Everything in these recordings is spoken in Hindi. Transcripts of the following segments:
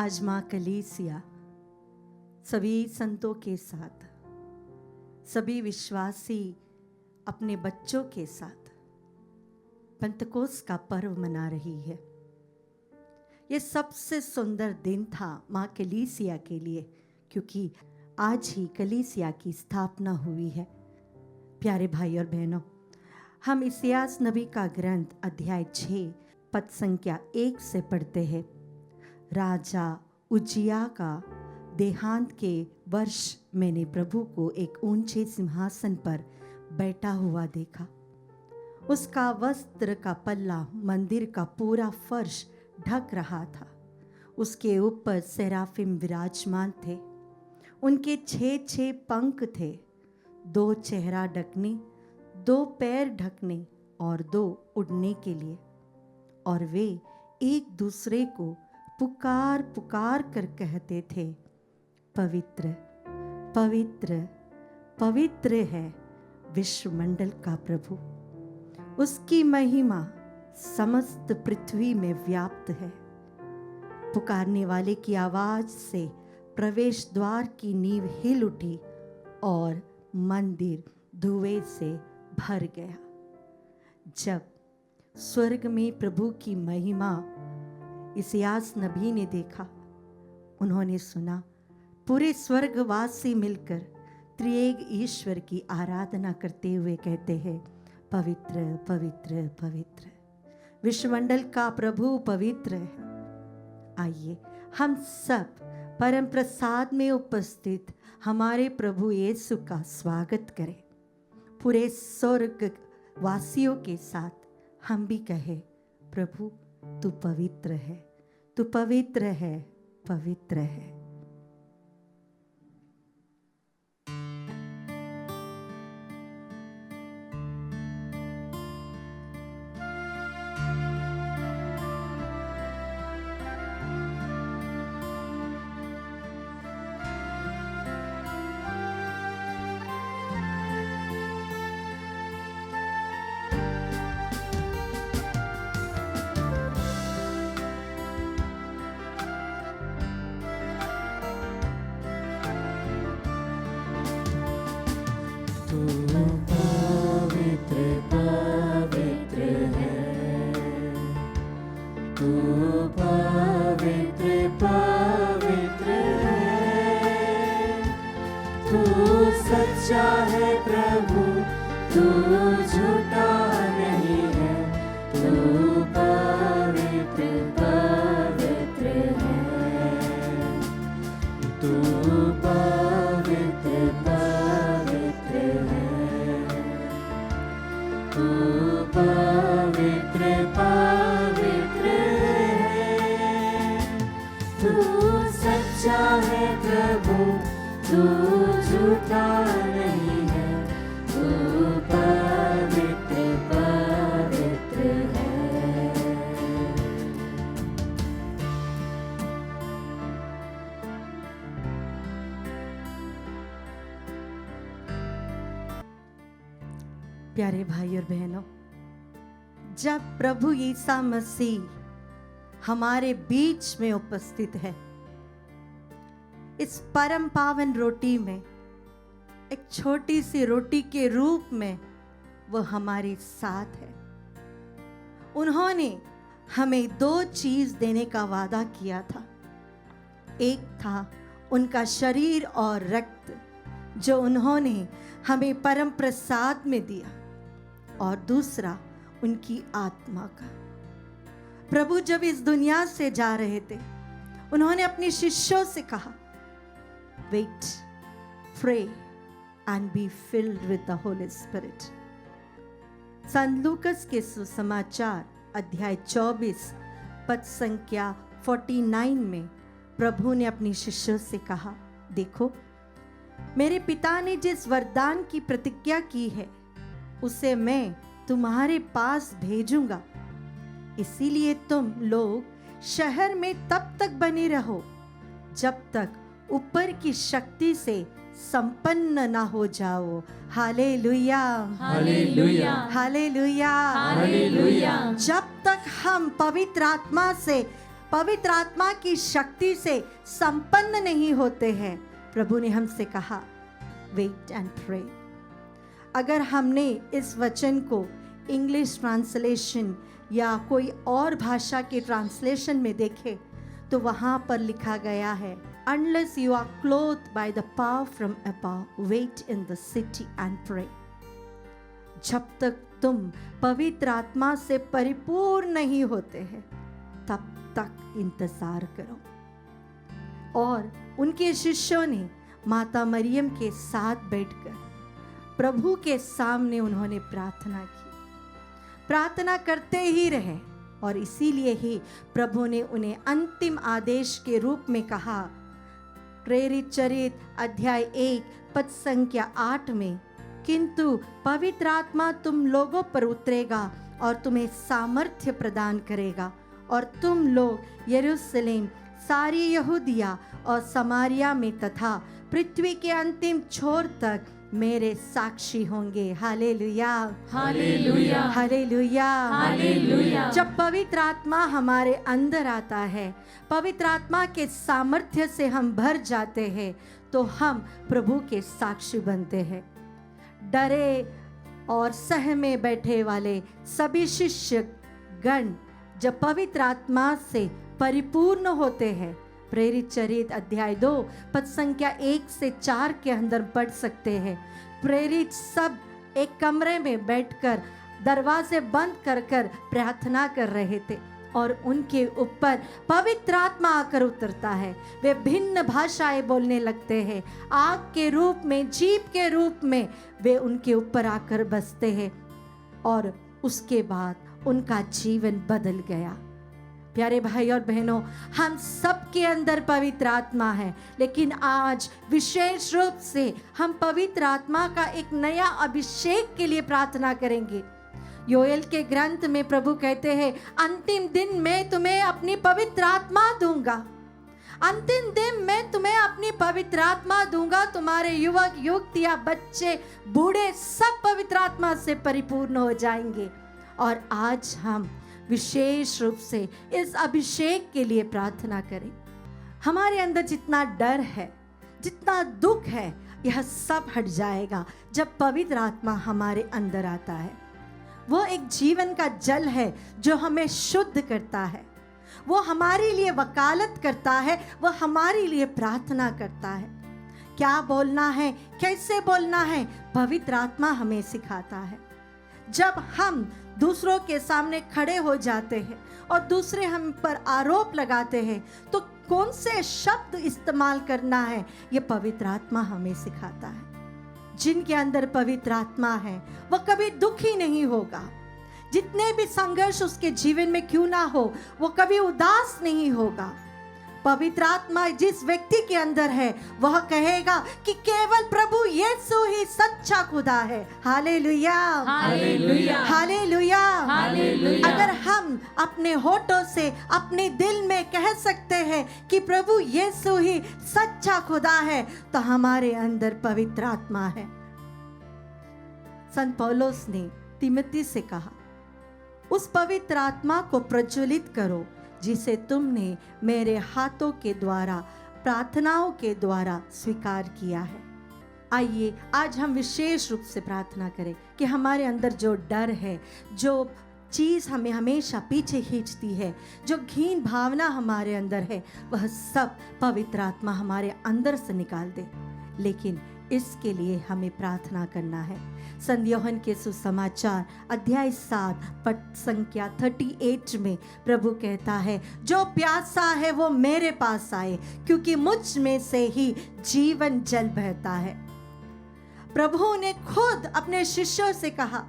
आज माँ कलीसिया सभी संतों के साथ, सभी विश्वासी अपने बच्चों के साथ पेंतकोस्त का पर्व मना रही है। ये सबसे सुंदर दिन था माँ कलीसिया के लिए, क्योंकि आज ही कलीसिया की स्थापना हुई है। प्यारे भाई और बहनों, हम इस्यास नबी का ग्रंथ अध्याय 6 पद संख्या 1 से पढ़ते हैं। राजा उज्जिया का देहांत के वर्ष मैंने प्रभु को एक ऊंचे सिंहासन पर बैठा हुआ देखा। उसका वस्त्र का पल्ला मंदिर का पूरा फर्श ढक रहा था। उसके ऊपर सेराफिम विराजमान थे। उनके 6 पंख थे, 2 चेहरा ढकने, 2 पैर ढकने और 2 उड़ने के लिए। और वे एक दूसरे को पुकार पुकार कर कहते थे, पवित्र पवित्र पवित्र है विश्वमंडल का प्रभु, उसकी महिमा समस्त पृथ्वी में व्याप्त है। पुकारने वाले की आवाज से प्रवेश द्वार की नींव हिल उठी और मंदिर धुएं से भर गया। जब स्वर्ग में प्रभु की महिमा इस्यास नबी ने देखा, उन्होंने सुना पूरे स्वर्गवासी मिलकर त्रिएक ईश्वर की आराधना करते हुए कहते हैं, पवित्र पवित्र पवित्र विश्वमंडल का प्रभु पवित्र है। आइए हम सब परम प्रसाद में उपस्थित हमारे प्रभु यीशु का स्वागत करें। पूरे स्वर्ग वासियों के साथ हम भी कहें, प्रभु तू पवित्र है, तू पवित्र है, पवित्र है। सच्चा है प्रभु, तू झूठा नहीं है, तू पवित्र पवित्र है, तू पवित्र पवित्र है, तू पवित्र पवित्र है, तू सच्चा है प्रभु, तू झूठा नहीं है, तू पवित्र पवित्र है। प्यारे भाई और बहनों, जब प्रभु यीशु मसीह हमारे बीच में उपस्थित है, इस परम पावन रोटी में, एक छोटी सी रोटी के रूप में वो हमारे साथ है। उन्होंने हमें 2 चीज देने का वादा किया था। एक था उनका शरीर और रक्त जो उन्होंने हमें परम प्रसाद में दिया, और दूसरा उनकी आत्मा का। प्रभु जब इस दुनिया से जा रहे थे, उन्होंने अपने शिष्यों से कहा, wait, pray and be filled with the Holy Spirit। संत लूकस के सुसमाचार अध्याय 24 पद संख्या 49 में प्रभु ने अपने शिष्यों से कहा, देखो, मेरे पिता ने जिस वरदान की प्रतिज्ञा की है उसे मैं तुम्हारे पास भेजूंगा। इसीलिए तुम लोग शहर में तब तक बने रहो जब तक ऊपर की शक्ति से संपन्न ना हो जाओ। Hallelujah hallelujah hallelujah hallelujah. जब तक हम पवित्र आत्मा से पवित्र आत्मा की शक्ति से संपन्न नहीं होते हैं, प्रभु ने हमसे कहा वेट एंड प्रे। अगर हमने इस वचन को इंग्लिश ट्रांसलेशन या कोई और भाषा के ट्रांसलेशन में देखे तो वहां पर लिखा गया है, unless you are clothed by the power from above, wait in the city and pray। जब तक तुम पवित्र आत्मा से परिपूर्ण नहीं होते हैं तब तक इंतजार करो। और उनके शिष्यों ने माता मरियम के साथ बैठकर प्रभु के सामने उन्होंने प्रार्थना की, प्रार्थना करते ही रहे। और इसीलिए ही प्रभु ने उन्हें अंतिम आदेश के रूप में कहा, प्रेरित चरित अध्याय 1 पद संख्या 8 में, किंतु पवित्र आत्मा तुम लोगों पर उतरेगा और तुम्हें सामर्थ्य प्रदान करेगा और तुम लोग यरूशलेम, सारी यहूदिया और समारिया में तथा पृथ्वी के अंतिम छोर तक मेरे साक्षी होंगे। Hallelujah, hallelujah, hallelujah, hallelujah. जब पवित्र आत्मा हमारे अंदर आता है, पवित्र आत्मा के सामर्थ्य से हम भर जाते हैं, तो हम प्रभु के साक्षी बनते हैं। डरे और सहमे बैठे वाले सभी शिष्य गण जब पवित्र आत्मा से परिपूर्ण होते हैं, प्रेरित चरित अध्याय 2 पद संख्या 1 से 4 के अंदर पढ़ सकते हैं। प्रेरित सब एक कमरे में बैठकर दरवाजे बंद कर कर प्रार्थना कर रहे थे और उनके ऊपर पवित्र आत्मा आकर उतरता है। वे भिन्न भाषाएं बोलने लगते हैं, आग के रूप में, जीभ के रूप में वे उनके ऊपर आकर बसते हैं और उसके बाद उनका जीवन बदल गया। प्यारे भाई और बहनों, हम सबके अंदर पवित्र आत्मा है, लेकिन आज विशेष रूप से हम पवित्र आत्मा का एक नया अभिषेक के लिए प्रार्थना करेंगे। योएल के ग्रंथ में प्रभु कहते हैं, अंतिम दिन मैं तुम्हें अपनी पवित्र आत्मा दूंगा, अंतिम दिन मैं तुम्हें अपनी पवित्र आत्मा दूंगा, तुम्हारे युवक युवतियां, बच्चे, बूढ़े सब पवित्र आत्मा से परिपूर्ण हो जाएंगे। और आज हम विशेष रूप से इस अभिषेक के लिए प्रार्थना करें। हमारे अंदर जितना डर है, जितना दुख है, यह सब हट जाएगा जब पवित्र आत्मा हमारे अंदर आता है। वो एक जीवन का जल है जो हमें शुद्ध करता है, वो हमारे लिए वकालत करता है, वो हमारे लिए प्रार्थना करता है। क्या बोलना है, कैसे बोलना है, पवित्र आत्मा हमें सिखाता है। जब हम दूसरों के सामने खड़े हो जाते हैं और दूसरे हम पर आरोप लगाते हैं तो कौन से शब्द इस्तेमाल करना है, ये पवित्र आत्मा हमें सिखाता है। जिनके अंदर पवित्र आत्मा है वह कभी दुखी नहीं होगा, जितने भी संघर्ष उसके जीवन में क्यों ना हो, वो कभी उदास नहीं होगा। पवित्र आत्मा जिस व्यक्ति के अंदर है वह कहेगा कि केवल प्रभु यीशु ही सच्चा खुदा है। Hallelujah, hallelujah, hallelujah, hallelujah. अगर हम अपने होठों से अपने दिल में कह सकते हैं कि प्रभु यीशु ही सच्चा खुदा है, तो हमारे अंदर पवित्र आत्मा है। संत पौलुस ने तिमोथी से कहा, उस पवित्र आत्मा को प्रज्वलित करो जिसे तुमने मेरे हाथों के द्वारा, प्रार्थनाओं के द्वारा स्वीकार किया है। आइए आज हम विशेष रूप से प्रार्थना करें कि हमारे अंदर जो डर है, जो चीज़ हमें हमेशा पीछे खींचती है, जो घिन भावना हमारे अंदर है, वह सब पवित्र आत्मा हमारे अंदर से निकाल दे। लेकिन इसके लिए हमें प्रार्थना करना है। संत यूहन्ना के सुसमाचार अध्याय 7 पद संख्या 38 में प्रभु कहता है, जो प्यासा है वो मेरे पास आए, क्योंकि मुझ में से ही जीवन जल बहता है। प्रभु ने खुद अपने शिष्यों से कहा,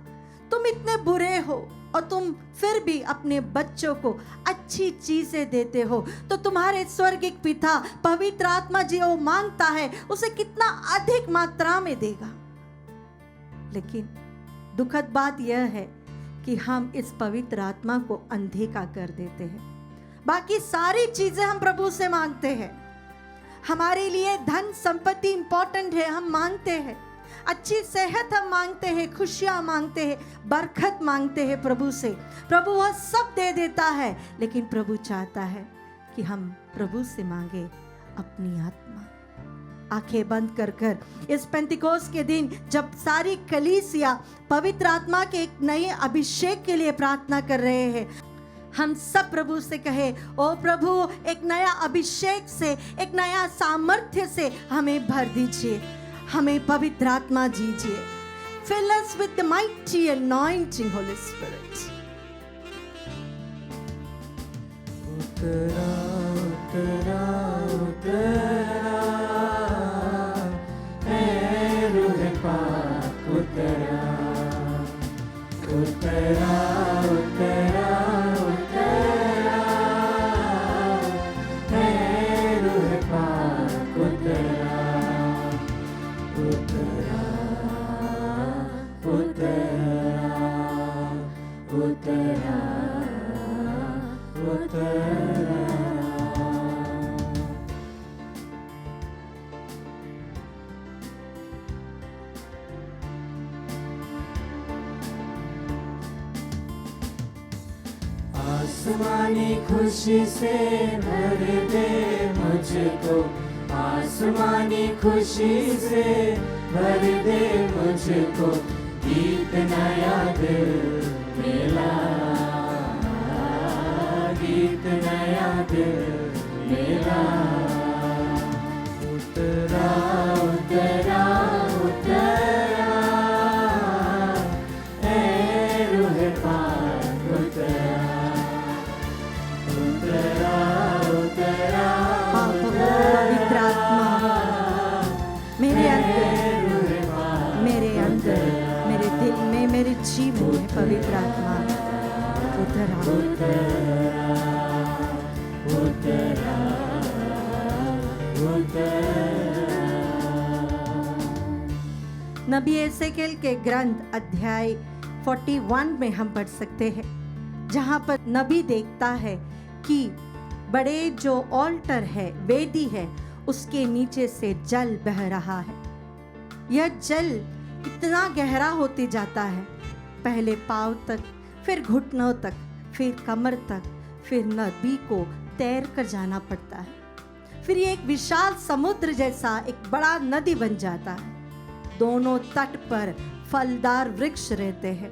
तुम इतने बुरे हो और तुम फिर भी अपने बच्चों को अच्छी चीजें देते हो, तो तुम्हारे स्वर्गिक पिता पवित्र आत्मा जो मांगता है उसे कितना अधिक मात्रा में देगा। लेकिन दुखद बात यह है कि हम इस पवित्र आत्मा को अनदेखा कर देते हैं। बाकी सारी चीजें हम प्रभु से मांगते हैं, हमारे लिए धन संपत्ति इंपॉर्टेंट है, हम मांगते हैं, अच्छी सेहत हम मांगते हैं, खुशियां मांगते हैं, बरकत मांगते हैं प्रभु से। प्रभु वह सब दे देता है, लेकिन प्रभु चाहता है कि हम प्रभु से मांगे अपनी आत्मा। आंखें बंद कर कर इस पेंतिकोस्त के दिन जब सारी कलीसिया पवित्र आत्मा के एक नए अभिषेक के लिए प्रार्थना कर रहे हैं, हम सब प्रभु से कहे, ओ प्रभु एक नया अभिषेक से, एक नया सामर्थ्य से हमें भर दीजिए, हमें पवित्र आत्मा दीजिए। Fill us with the mighty anointing, Holy Spirit. उतरा उतरा उतरा ऐ रूह पाक उतरा उतरा उतरा उतरा ऐ रूह पाक उतरा उतरा उतरा उतरा उतरा। आसमानी खुशी से भर दे मुझको, आसमानी खुशी से भर दे मुझको, गीत नया दिल मिला, गीत नया दिल मिला। उतरा उतरा उतरा ऐ रूह पाक उतरा उतरा उतरा पवित्र आत्मा मेरे अंदर, मेरे अंदर, मेरे दिल में, मेरे जीवन में पवित्र आत्मा उतरा उतरा उतरा उतरा। नबी एसेकेल के ग्रंथ अध्याय 41 में हम पढ़ सकते हैं, जहाँ पर नबी देखता है कि बड़े जो ऑल्टर है, वेदी है, उसके नीचे से जल बह रहा है। यह जल इतना गहरा होते जाता है, पहले पांव तक, फिर घुटनों तक, फिर कमर तक, फिर नबी को तैर कर जाना पड़ता है। फिर ये एक विशाल समुद्र जैसा एक बड़ा नदी बन जाता है। दोनों तट पर फलदार वृक्ष रहते हैं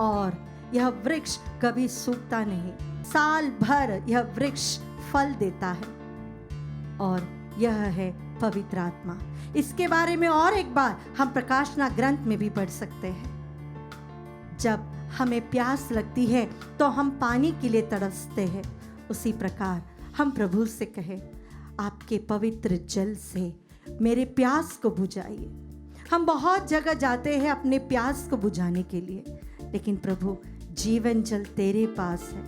और यह वृक्ष कभी सूखता नहीं, साल भर यह वृक्ष फल देता है और यह है पवित्र आत्मा। इसके बारे में और एक बार हम प्रकाशना ग्रंथ में भी पढ़ सकते हैं। जब हमें प्यास लगती है तो हम पानी के लिए तरसते हैं, उसी प्रकार हम प्रभु से कहे, आपके पवित्र जल से मेरे प्यास को बुझाइए। हम बहुत जगह जाते हैं अपने प्यास को बुझाने के लिए, लेकिन प्रभु जीवन जल तेरे पास है।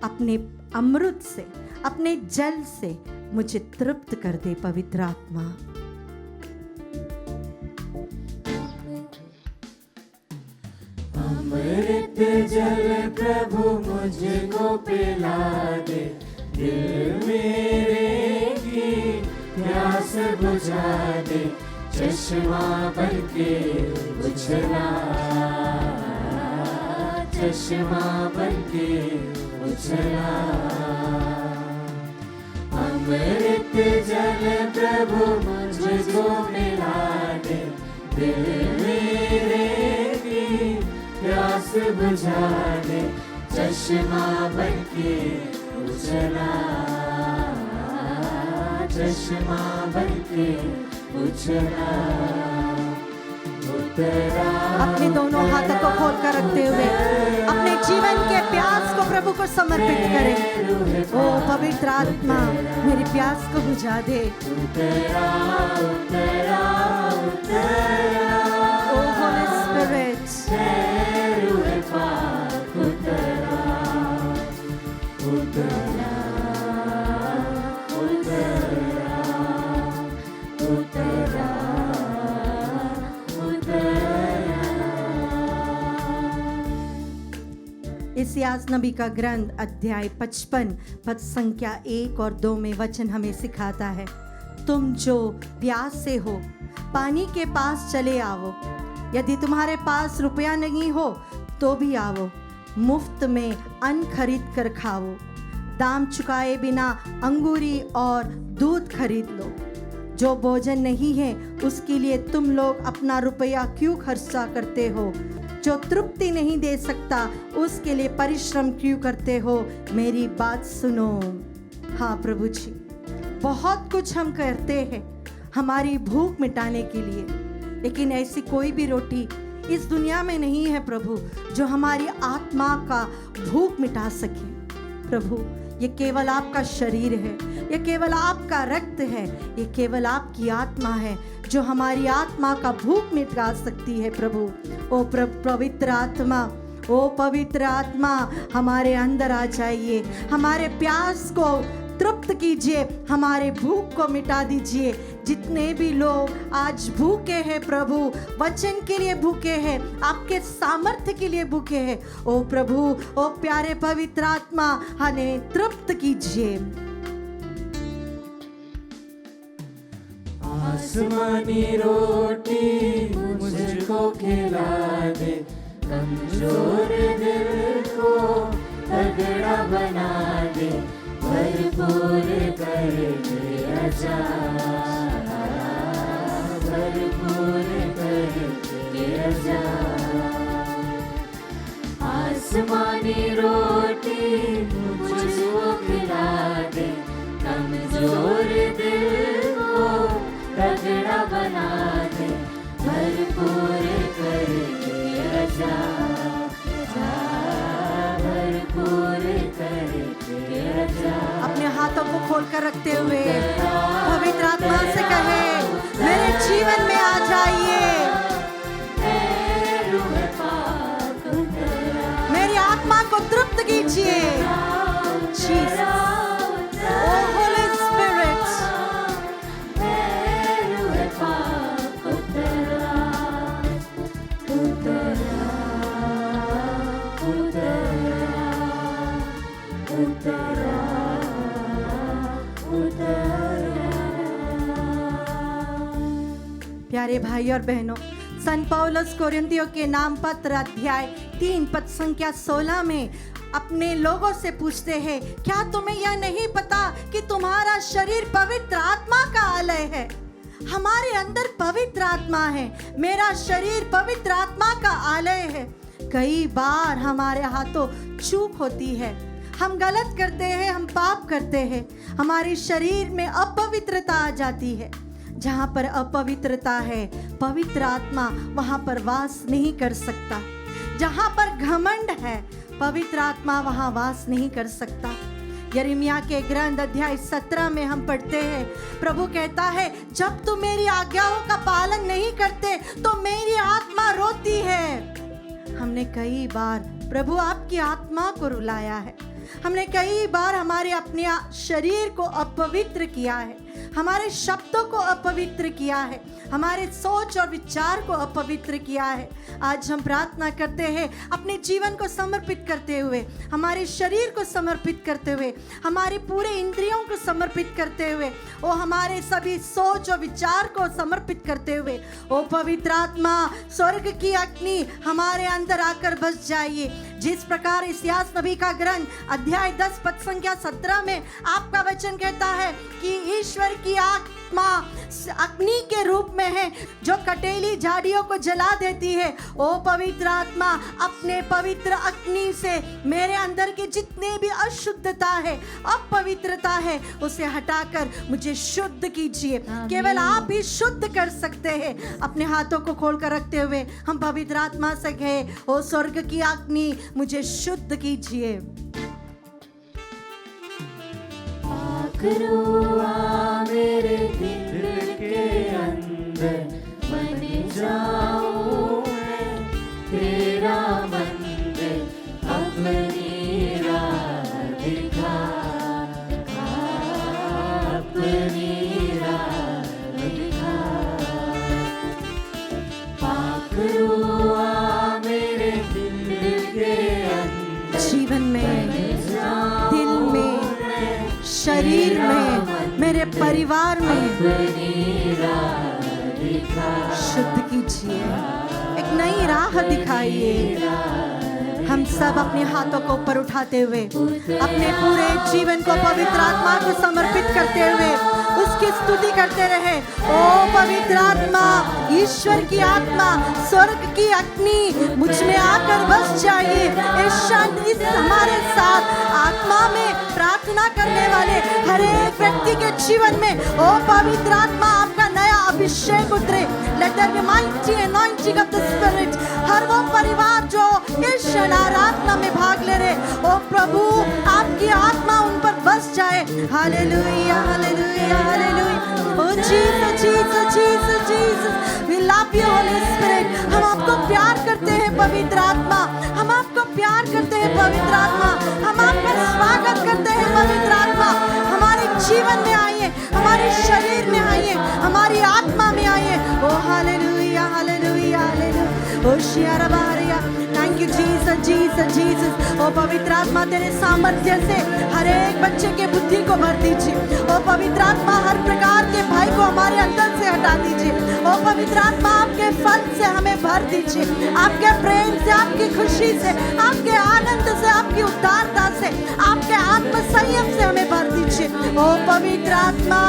अपने अमृत से, अपने जल से मुझे तृप्त कर दे पवित्र आत्मा। अमृत जल प्रभु मुझको पिला दे, दिल मेरे की प्यास बुझा दे, चश्मा बनके उछला, चश्मा बनके उछला। अमृत जल प्रभु मुझको मिला दे, दिल मेरे की प्यास बुझा दे, चश्मा बनके उछला, चश्मा बनके उछला। उतरा अपने दोनों हाथों को खोल कर रखते हुए अपने जीवन के प्यास को प्रभु को समर्पित करें। ओ पवित्र आत्मा मेरी प्यास को बुझा दे। उतरा उतरा उतरा ओ होली स्पिरिट, रूह पाक उतरा उतरा उतरा उतरा इस्यास नबी का ग्रंथ अध्याय 55 पद संख्या 1 और 2 में वचन हमें सिखाता है, तुम जो प्यास से हो पानी के पास चले आओ, यदि तुम्हारे पास रुपया नहीं हो तो भी आओ, मुफ्त में अन्न खरीद कर खाओ, दाम चुकाए बिना अंगूरी और दूध खरीद लो। जो भोजन नहीं है उसके लिए तुम लोग अपना रुपया क्यों खर्चा करते हो? जो तृप्ति नहीं दे सकता उसके लिए परिश्रम क्यों करते हो? मेरी बात सुनो। हाँ प्रभु जी, बहुत कुछ हम करते हैं हमारी भूख मिटाने के लिए, लेकिन ऐसी कोई भी रोटी इस दुनिया में नहीं है प्रभु जो हमारी आत्मा का भूख मिटा सके। प्रभु, ये केवल आपका शरीर है, ये केवल आपका रक्त है, ये केवल आपकी आत्मा है जो हमारी आत्मा का भूख मिटा सकती है। प्रभु, ओ पवित्र आत्मा, ओ पवित्र आत्मा, हमारे अंदर आ जाइए, हमारे प्यास को तृप्त कीजिए, हमारे भूख को मिटा दीजिए। जितने भी लोग आज भूखे हैं प्रभु, वचन के लिए भूखे हैं, आपके सामर्थ्य के लिए भूखे हैं, ओ प्रभु, ओ प्यारे पवित्र आत्मा, हमें तृप्त कीजिए। आसमानी रोटी मुझको खिला दे, कमजोर दिल को तगड़ा बना दे, भरपूर करके आजा, भरपूर करके आजा। आसमानी रोटी मुझको खिला दे, कमजोर दिल को तगड़ा बना दे, भरपूर करके आजा, भरपूर करके आजा। अपने हाथों को खोलकर रखते हुए पवित्र आत्मा से कहे, मेरे जीवन में आ जाइए, मेरी आत्मा को तृप्त कीजिए। Oh Holy Spirit, प्यारे भाई और बहनों, संत पौलुस कोरिन्थियों के नाम पत्र अध्याय 3 पद संख्या 16 में अपने लोगों से पूछते हैं, क्या तुम्हें यह नहीं पता कि तुम्हारा शरीर पवित्र आत्मा का आलय है? हमारे अंदर पवित्र आत्मा है, मेरा शरीर पवित्र आत्मा का आलय है। कई बार हमारे हाथों चूक होती है, हम गलत करते हैं, हम पाप करते हैं, हमारे शरीर में अपवित्रता आ जाती है। जहाँ पर अपवित्रता है, पवित्र आत्मा वहाँ पर वास नहीं कर सकता। जहाँ पर घमंड है, पवित्र आत्मा वहाँ वास नहीं कर सकता। यिर्मयाह के ग्रंथ अध्याय 17 में हम पढ़ते हैं, प्रभु कहता है, जब तुम मेरी आज्ञाओं का पालन नहीं करते तो मेरी आत्मा रोती है। हमने कई बार प्रभु आपकी आत्मा को रुलाया है, हमने कई बार हमारे अपने शरीर को अपवित्र किया है, हमारे शब्दों को अपवित्र किया है, हमारे सोच और विचार को अपवित्र किया है। आज हम प्रार्थना करते हैं, अपने जीवन को समर्पित करते हुए, हमारे शरीर को समर्पित करते हुए, हमारे पूरे इंद्रियों को समर्पित करते हुए, ओ हमारे सभी सोच और विचार को समर्पित करते हुए, ओ पवित्र आत्मा, स्वर्ग की अग्नि हमारे अंदर आकर बस जाइए। जिस प्रकार इस्यास नबी का ग्रंथ अध्याय 10 पद संख्या 17 में आपका वचन कहता है कि ईश्वर की आत्मा अग्नि के रूप में है जो कटेली झाड़ियों को जला देती है। ओ पवित्र आत्मा, अपने पवित्र अग्नि से मेरे अंदर के जितने भी अशुद्धता है, अपवित्रता है, उसे हटाकर मुझे शुद्ध कीजिए। केवल आप ही शुद्ध कर सकते हैं। अपने हाथों को खोलकर रखते हुए हम पवित्र आत्मा से कहे, ओ स्वर्ग की अग्नि मुझे शुद्ध कीजिए। मेरे दिल के अंदर बन जाऊं मैं तेरा मंदिर, अपनी राह दिखा, अपनी राह दिखा। पाक रूआ मेरे दिल के अंदर, जीवन में, दिल में, शरीर में, मेरे परिवार में शुद्ध कीजिए, एक नई राह दिखाइए। हम सब अपने हाथों को ऊपर उठाते हुए अपने पूरे जीवन को पवित्र आत्मा को समर्पित करते हुए उसकी स्तुति करते रहे। ओ पवित्र आत्मा, ईश्वर की आत्मा, स्वर्ग की अग्नि मुझ में आकर बस जाइए। इस हमारे साथ आत्मा में प्रार्थना करने वाले हर एक व्यक्ति के जीवन में ओ पवित्र आत्मा आपका नया अभिषेक उतरे। Let there be mighty anointing of the Spirit। हर वो परिवार जो इस क्षण आराधना में भाग ले रहे, ओ प्रभु आपकी आत्मा उन पर बस जाए। Hallelujah hallelujah hallelujah. O Jesus Jesus Jesus Jesus, we love you holy spirit. हम आपको प्यार करते हैं पवित्र आत्मा, हम आपको प्यार करते हैं पवित्र आत्मा, हम आपका स्वागत करते हैं पवित्र आत्मा। हमारे जीवन में आइए, हमारे शरीर में आइए, हमारी आत्मा में आइए। O hallelujah hallelujah hallelujah. ओ शियारा बारिया, thank you Jesus Jesus Jesus. ओ पवित्र आत्मा तेरे सामर्थ्य से हर एक बच्चे के बुद्धि को भर दीजिए। ओ पवित्र आत्मा हर प्रकार के भय को हमारे अंदर से हटा दीजिए। ओ पवित्र आत्मा आपके फल से हमें भर दीजिए, आपके प्रेम से, आपकी खुशी से, आपके आनंद से, आपकी उदारता से, आपके आत्म संयम से हमें भर दीजिए। ओ पवित्र आत्मा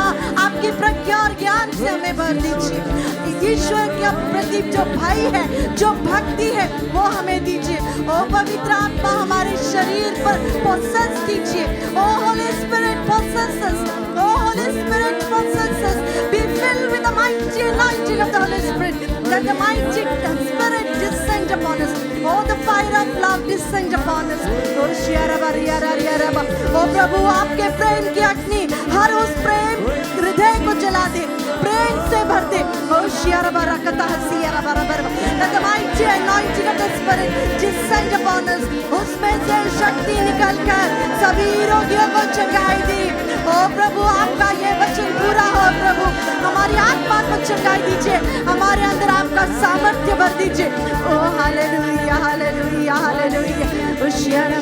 आपकी प्रज्ञा और ज्ञान से हमें भर दीजिए। ईश्वर के प्रति जो भय है, जो भक्ति है, वो हमें दीजिए। ओ पवित्र आत्मा हमारे शरीर पर पोसेस कीजिए। O Holy Spirit possess us। O Holy Spirit possess us। Be filled with the mighty anointing of the Holy Spirit। Let the mighty Spirit descend upon us। Oh, the fire of love descend upon us। ओ शियारा रियारा रियारा। ओ प्रभु आपके प्रेम की अग्नि हर उस प्रेम हृदय को जला दे, प्रेम से भर दे। ओ शियारा बरकता हसियारा बराबर। Let the mighty anointing of the Spirit descend upon us। उसमें से शक्ति निकलकर सभी रोगियों को चंगाई दी। ओ प्रभु आपका ये वचन पूरा हो प्रभु, हमारी आत्मा को चंगाई दीजिए, हमारे अंदर आपका सामर्थ्य भर दीजिए। ओ हालेलुया हालेलुया हालेलुया। ओ शियारा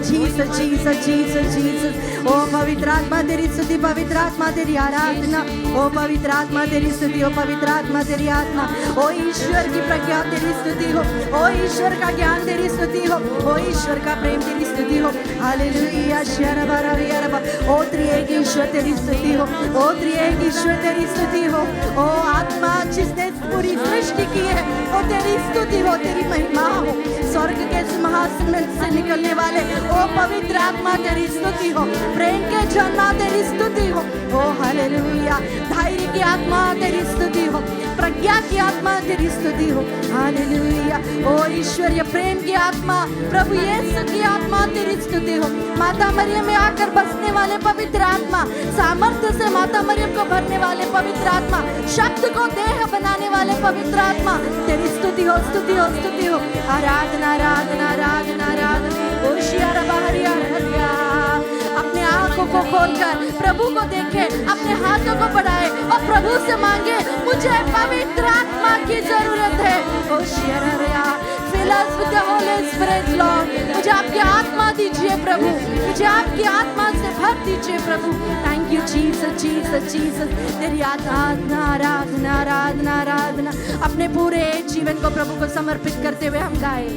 जीसस जीसस जीसस जीसस। ओ पवित्र आत्मा तेरी स्तुति, पवित्र आत्मा तेरी आराधना। ओ पवित्र आत्मा तेरी स्तुति, ओ पवित्र आत्मा तेरी आत्मा। ओ ईश्वर की प्रज्ञा तेरी स्तुति हो, ओ ईश्वर का ज्ञान तेरी स्तुति हो, ओ ईश्वर का प्रेम तेरी स्तुति हो। हालेलुया शरबररियरब। ओ त्रिएक ईश्वर तेरी स्तुति हो, ओ त्रिएक ईश्वर तेरी स्तुति हो। ओ आत्मा जिसने पूरी सृष्टि की है, ओ तेरी स्तुति हो, तेरी महिमा हो। स्वर्ग के सिंहासन से निकलने वाले ओ पवित्र आत्मा तेरी स्तुति हो, प्रेम के झरना तेरी स्तुति हो। ओ हालेलुया। धैर्य की आत्मा तेरी स्तुति हो, प्रज्ञा की आत्मा तेरी स्तुति हो। हालेलुया। ओ ईश्वरीय प्रेम की आत्मा, प्रभु यीशु की आत्मा तेरी स्तुति हो। माता मरियम में आकर बसने वाले पवित्र आत्मा, सामर्थ्य से माता मरियम को भरने वाले पवित्र आत्मा, शब्द को देह बनाने वाले पवित्र आत्मा तेरी स्तुति हो, स्तुति हो, स्तुति हो। आराधना आराधना आराधना आराधना। ओ शियारा बाहरिया हरिया। अपने आंखों को खोलकर प्रभु को देखे, अपने हाथों को बढ़ाए और प्रभु से मांगे, मुझे पवित्र आत्मा की जरूरत है। ओ शियारा fill us with the Holy Spirit Lord। मुझे आपकी आत्मा दीजिए प्रभु, मुझे आपकी आत्मा से भर दीजिए प्रभु। Thank you Jesus Jesus Jesus. तेरी आराधना आराधना आराधना आराधना। अपने पूरे जीवन को प्रभु को समर्पित करते हुए हम गाए।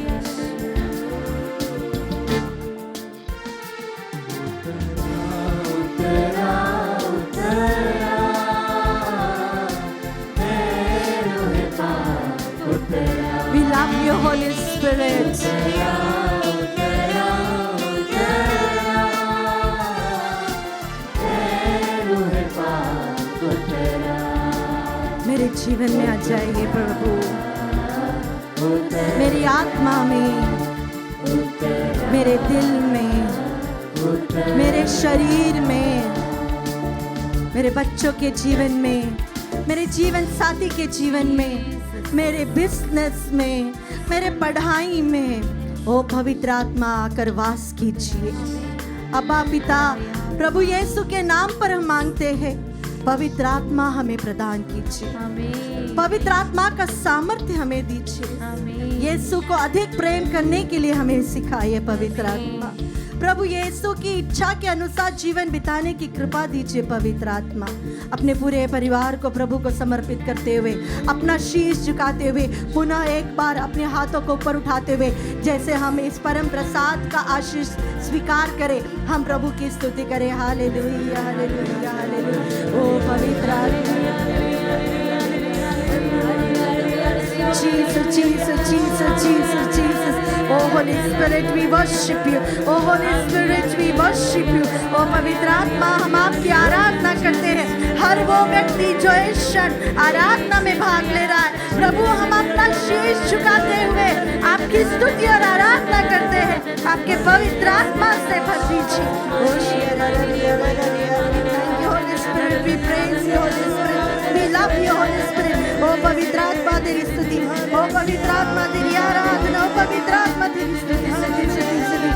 We love you, Holy Spirit। मेरे जीवन में आ जाइए प्रभु, मेरी आत्मा में, मेरे दिल में, मेरे शरीर में, मेरे बच्चों के जीवन में, मेरे जीवन साथी के जीवन में, मेरे बिजनेस में, मेरे पढ़ाई में। ओ पवित्र आत्मा आकर वास कीजिए। अब्बा पिता, प्रभु यीशु के नाम पर हम मांगते हैं, पवित्र आत्मा हमें प्रदान कीजिए। पवित्र आत्मा का सामर्थ्य हमें दीजिए। यीशु को अधिक प्रेम करने के लिए हमें सिखाइए पवित्र आत्मा। प्रभु यीशु की इच्छा के अनुसार जीवन बिताने की कृपा दीजिए पवित्र आत्मा। अपने पूरे परिवार को प्रभु को समर्पित करते हुए, अपना शीश झुकाते हुए, पुनः एक बार अपने हाथों को ऊपर उठाते हुए, जैसे हम इस परम प्रसाद का आशीष स्वीकार करें, हम प्रभु की स्तुति करें। Hallelujah hallelujah hallelujah. ओ पवित्र आत्मा, Jesus, Jesus, Jesus, Jesus, Jesus. Oh Holy Spirit, we worship you. Oh Holy Spirit, we worship you. Oh पवित्र आत्मा, हम आपकी आराधना करते हैं। हर वो व्यक्ति जो इस क्षण आराधना में भाग ले रहा है, प्रभु हम अपना शीश झुकाते हुए आपकी स्तुति और आराधना करते हैं। आपके पवित्र आत्मा से भर दीजिए। Thank you Holy Spirit, we praise you Holy Spirit, we love you Holy Spirit. ओ पवित्र आत्मा तेरी स्तुति, ओ पवित्र आत्मा तेरी आराधना, ओ पवित्र आत्मा तेरी स्तुति, स्तुति स्तुति स्तुति।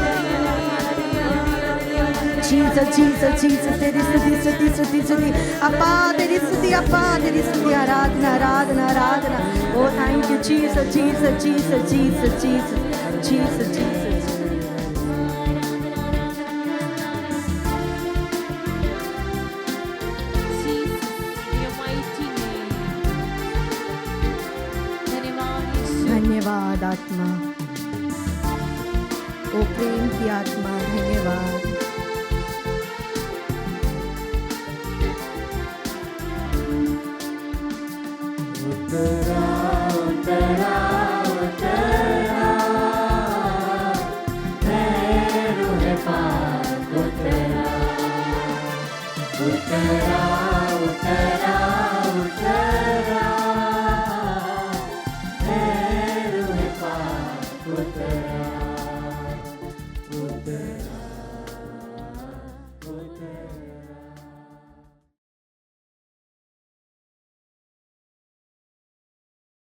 जीसस जीसस जीसस तेरी स्तुति स्तुति स्तुति स्तुति। अपा तेरी स्तुति, अपा तेरी स्तुति, आराधना आराधना आराधना। O thank you Jesus Jesus Jesus Jesus Jesus Jesus Jesus. धन्यवाद आत्मा, ओ प्रेम की आत्मा, धन्यवाद। उतरा उतरा उतरा, है रूह पाक उतरा उतरा